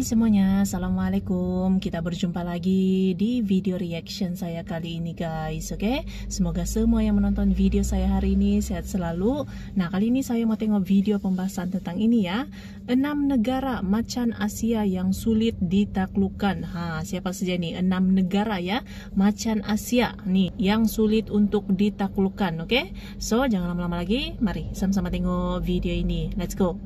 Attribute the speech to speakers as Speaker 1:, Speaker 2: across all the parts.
Speaker 1: Hai semuanya, Assalamualaikum. Kita berjumpa lagi di video reaction saya kali ini guys. Oke, semoga semua yang menonton video saya hari ini sehat selalu. Nah, kali ini saya mau tengok video pembahasan tentang ini ya. 6 negara macan Asia yang sulit ditaklukkan. Siapa saja nih? 6 negara ya, macan Asia nih yang sulit untuk ditaklukkan. Oke, so jangan lama-lama lagi. Mari sama-sama tengok video ini. Let's go.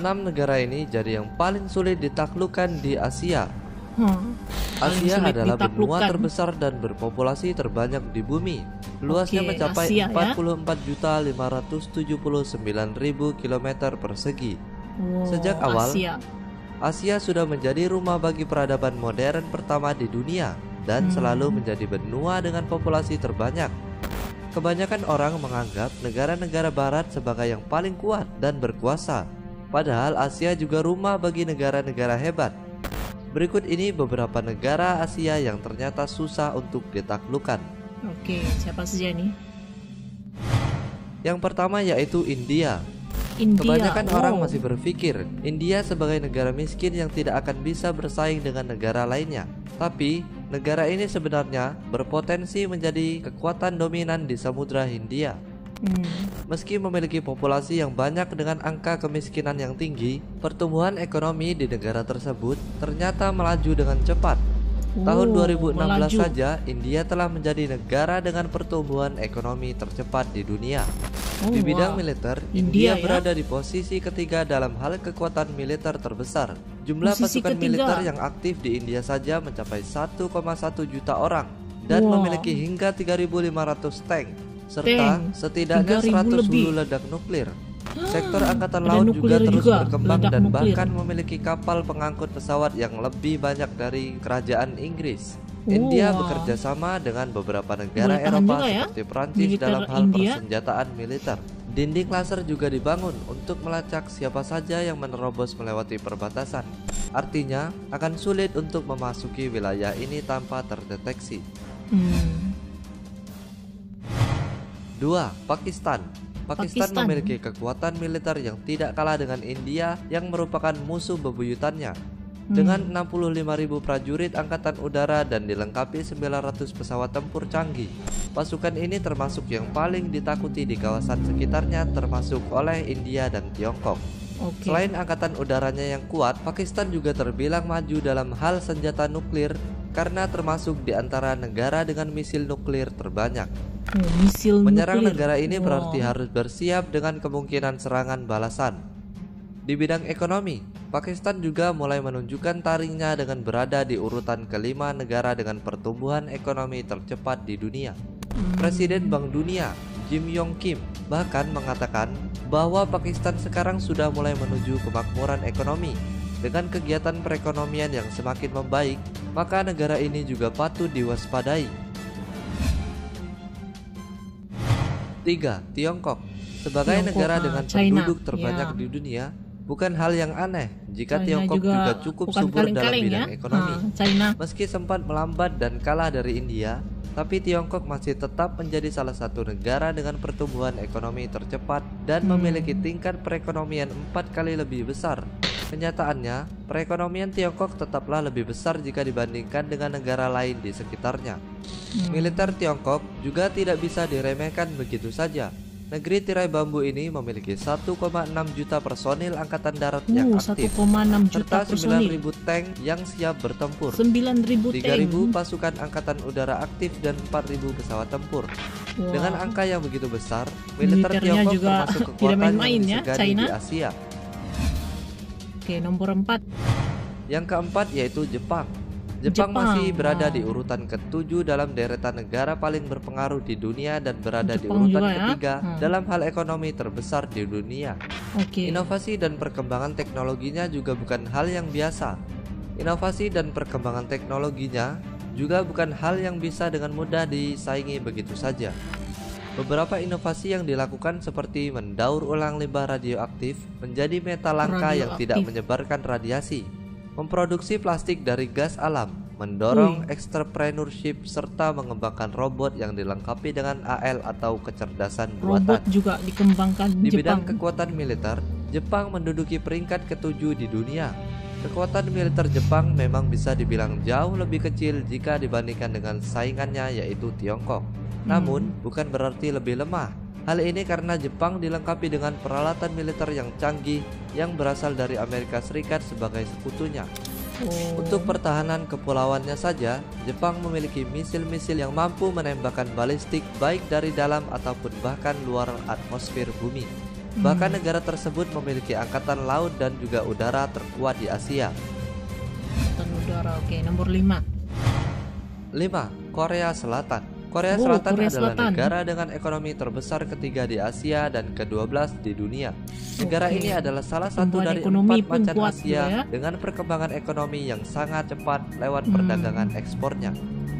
Speaker 2: 6 negara ini jadi yang paling sulit ditaklukkan di Asia. Asia adalah benua terbesar dan berpopulasi terbanyak di bumi. Luasnya mencapai 44.579.000 km persegi. Sejak awal, Asia sudah menjadi rumah bagi peradaban modern pertama di dunia dan selalu menjadi benua dengan populasi terbanyak. Kebanyakan orang menganggap negara-negara barat sebagai yang paling kuat dan berkuasa. Padahal Asia juga rumah bagi negara-negara hebat. Berikut ini beberapa negara Asia yang ternyata susah untuk ditaklukkan.
Speaker 1: Oke, siapa saja nih?
Speaker 2: Yang pertama yaitu India. Kebanyakan orang masih berpikir India sebagai negara miskin yang tidak akan bisa bersaing dengan negara lainnya. Tapi negara ini sebenarnya berpotensi menjadi kekuatan dominan di Samudra Hindia. Meski memiliki populasi yang banyak dengan angka kemiskinan yang tinggi, pertumbuhan ekonomi di negara tersebut ternyata melaju dengan cepat. Tahun 2016 saja, India telah menjadi negara dengan pertumbuhan ekonomi tercepat di dunia. Di bidang militer, India berada di posisi ketiga dalam hal kekuatan militer terbesar. Jumlah pasukan militer yang aktif di India saja mencapai 1,1 juta orang dan memiliki hingga 3.500 tank. Serta setidaknya 100 hulu ledak nuklir. Sektor angkatan laut juga terus berkembang dan bahkan memiliki kapal pengangkut pesawat yang lebih banyak dari kerajaan Inggris. India bekerja sama dengan beberapa negara Eropa seperti Prancis dalam hal persenjataan militer. Dinding laser juga dibangun untuk melacak siapa saja yang menerobos melewati perbatasan. Artinya akan sulit untuk memasuki wilayah ini tanpa terdeteksi. 2. Pakistan memiliki kekuatan militer yang tidak kalah dengan India yang merupakan musuh bebuyutannya. Dengan 65.000 prajurit angkatan udara dan dilengkapi 900 pesawat tempur canggih, pasukan ini termasuk yang paling ditakuti di kawasan sekitarnya termasuk oleh India dan Tiongkok. Selain angkatan udaranya yang kuat, Pakistan juga terbilang maju dalam hal senjata nuklir karena termasuk di antara negara dengan misil nuklir terbanyak. Menyerang negara ini berarti harus bersiap dengan kemungkinan serangan balasan. Di bidang ekonomi, Pakistan juga mulai menunjukkan taringnya dengan berada di urutan kelima negara dengan pertumbuhan ekonomi tercepat di dunia. Presiden Bank Dunia, Jim Yong Kim, bahkan mengatakan bahwa Pakistan sekarang sudah mulai menuju kemakmuran ekonomi. Dengan kegiatan perekonomian yang semakin membaik, maka negara ini juga patut diwaspadai. 3. Tiongkok. Sebagai negara dengan penduduk terbanyak di dunia, bukan hal yang aneh jika Tiongkok juga cukup subur dalam bidang ekonomi. Meski sempat melambat dan kalah dari India, tapi Tiongkok masih tetap menjadi salah satu negara dengan pertumbuhan ekonomi tercepat dan memiliki tingkat perekonomian 4 kali lebih besar. Kenyataannya, perekonomian Tiongkok tetaplah lebih besar jika dibandingkan dengan negara lain di sekitarnya. Militer Tiongkok juga tidak bisa diremehkan begitu saja. Negeri tirai bambu ini memiliki 1,6 juta personil angkatan darat yang aktif, serta 9.000 tank yang siap bertempur, 3.000 pasukan angkatan udara aktif dan 4.000 pesawat tempur. Dengan angka yang begitu besar, militer Tiongkok termasuk kekuatan yang disegani di Asia.
Speaker 1: Oke, nomor 4.
Speaker 2: Yang keempat yaitu Jepang. Jepang masih berada di urutan ke-7 dalam deretan negara paling berpengaruh di dunia dan berada di urutan ketiga dalam hal ekonomi terbesar di dunia. Inovasi dan perkembangan teknologinya juga bukan hal yang biasa. Inovasi dan perkembangan teknologinya juga bukan hal yang bisa dengan mudah disaingi begitu saja. Beberapa inovasi yang dilakukan seperti mendaur ulang limbah radioaktif menjadi metal langka yang tidak menyebarkan radiasi, memproduksi plastik dari gas alam, mendorong entrepreneurship serta mengembangkan robot yang dilengkapi dengan AL atau kecerdasan buatan.
Speaker 1: Robot juga dikembangkan
Speaker 2: Di
Speaker 1: Jepang.
Speaker 2: bidang kekuatan militer, Jepang menduduki peringkat ke-7 di dunia. Kekuatan militer Jepang memang bisa dibilang jauh lebih kecil jika dibandingkan dengan saingannya yaitu Tiongkok. Namun, bukan berarti lebih lemah. Hal ini karena Jepang dilengkapi dengan peralatan militer yang canggih yang berasal dari Amerika Serikat sebagai sekutunya. Untuk pertahanan kepulauannya saja, Jepang memiliki misil-misil yang mampu menembakkan balistik baik dari dalam ataupun bahkan luar atmosfer bumi. Bahkan negara tersebut memiliki angkatan laut dan juga udara terkuat di Asia.
Speaker 1: Angkatan udara, oke. Nomor 5.
Speaker 2: 5. Korea Selatan. Korea Selatan
Speaker 1: Korea
Speaker 2: adalah
Speaker 1: Selatan.
Speaker 2: negara dengan ekonomi terbesar ketiga di Asia dan ke-12 di dunia. Negara ini adalah salah satu dari 4 macan Asia dengan perkembangan ekonomi yang sangat cepat lewat perdagangan ekspornya.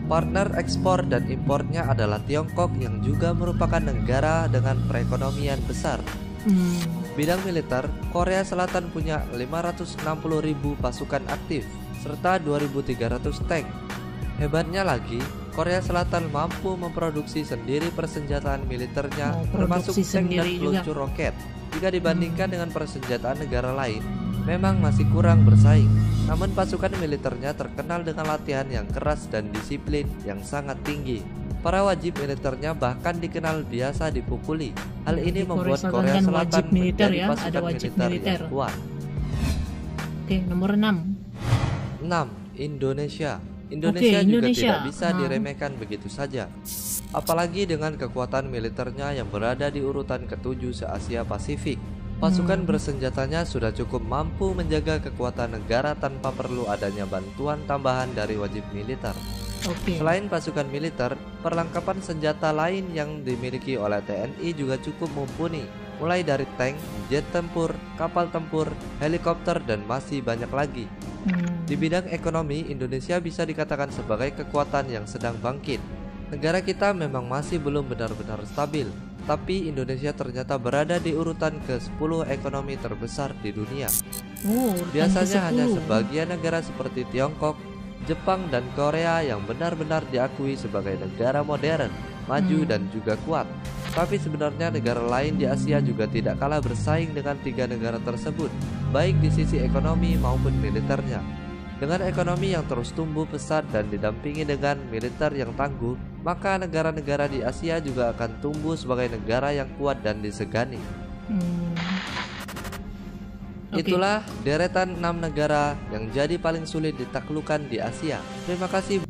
Speaker 2: Partner ekspor dan impornya adalah Tiongkok yang juga merupakan negara dengan perekonomian besar. Bidang militer, Korea Selatan punya 560.000 pasukan aktif serta 2.300 tank. Hebatnya lagi, Korea Selatan mampu memproduksi sendiri persenjataan militernya termasuk tank dan peluncur roket. Jika dibandingkan dengan persenjataan negara lain, memang masih kurang bersaing. Namun pasukan militernya terkenal dengan latihan yang keras dan disiplin yang sangat tinggi. Para wajib militernya bahkan dikenal biasa dipukuli. Hal ini membuat Korea Selatan menjadi pasukan militer yang kuat.
Speaker 1: Oke, nomor 6.
Speaker 2: 6. Indonesia. Indonesia juga tidak bisa diremehkan begitu saja. Apalagi dengan kekuatan militernya yang berada di urutan ke-7 se-Asia Pasifik. Pasukan bersenjatanya sudah cukup mampu menjaga kekuatan negara tanpa perlu adanya bantuan tambahan dari wajib militer. Selain pasukan militer, perlengkapan senjata lain yang dimiliki oleh TNI juga cukup mumpuni, mulai dari tank, jet tempur, kapal tempur, helikopter, dan masih banyak lagi. Di bidang ekonomi, Indonesia bisa dikatakan sebagai kekuatan yang sedang bangkit. Negara kita memang masih belum benar-benar stabil, tapi Indonesia ternyata berada di urutan ke-10 ekonomi terbesar di dunia. Biasanya hanya sebagian negara seperti Tiongkok, Jepang, dan Korea yang benar-benar diakui sebagai negara modern, maju, dan juga kuat. Tapi sebenarnya negara lain di Asia juga tidak kalah bersaing dengan 3 negara tersebut, baik di sisi ekonomi maupun militernya. Dengan ekonomi yang terus tumbuh pesat dan didampingi dengan militer yang tangguh, maka negara-negara di Asia juga akan tumbuh sebagai negara yang kuat dan disegani. Itulah deretan 6 negara yang jadi paling sulit ditaklukkan di Asia. Terima kasih.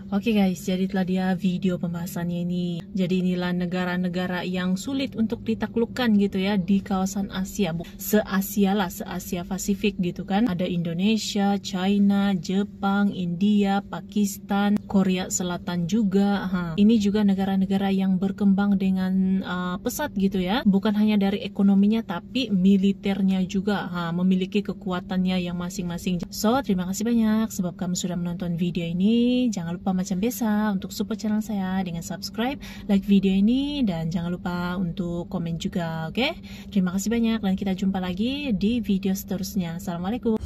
Speaker 1: Oke guys, jadi itulah dia video pembahasannya ini. Jadi inilah negara-negara yang sulit untuk ditaklukkan gitu ya di kawasan Asia. Se-Asia lah, se-Asia Pasifik gitu kan. Ada Indonesia, China, Jepang, India, Pakistan, Korea Selatan juga. Ini juga negara-negara yang berkembang dengan pesat gitu ya. Bukan hanya dari ekonominya tapi militernya juga memiliki kekuatannya yang masing-masing. So, terima kasih banyak sebab kamu sudah menonton video ini. Jangan lupa macam biasa untuk support channel saya dengan subscribe, like video ini, dan jangan lupa untuk komen juga, oke? Terima kasih banyak dan kita jumpa lagi di video seterusnya. Assalamualaikum.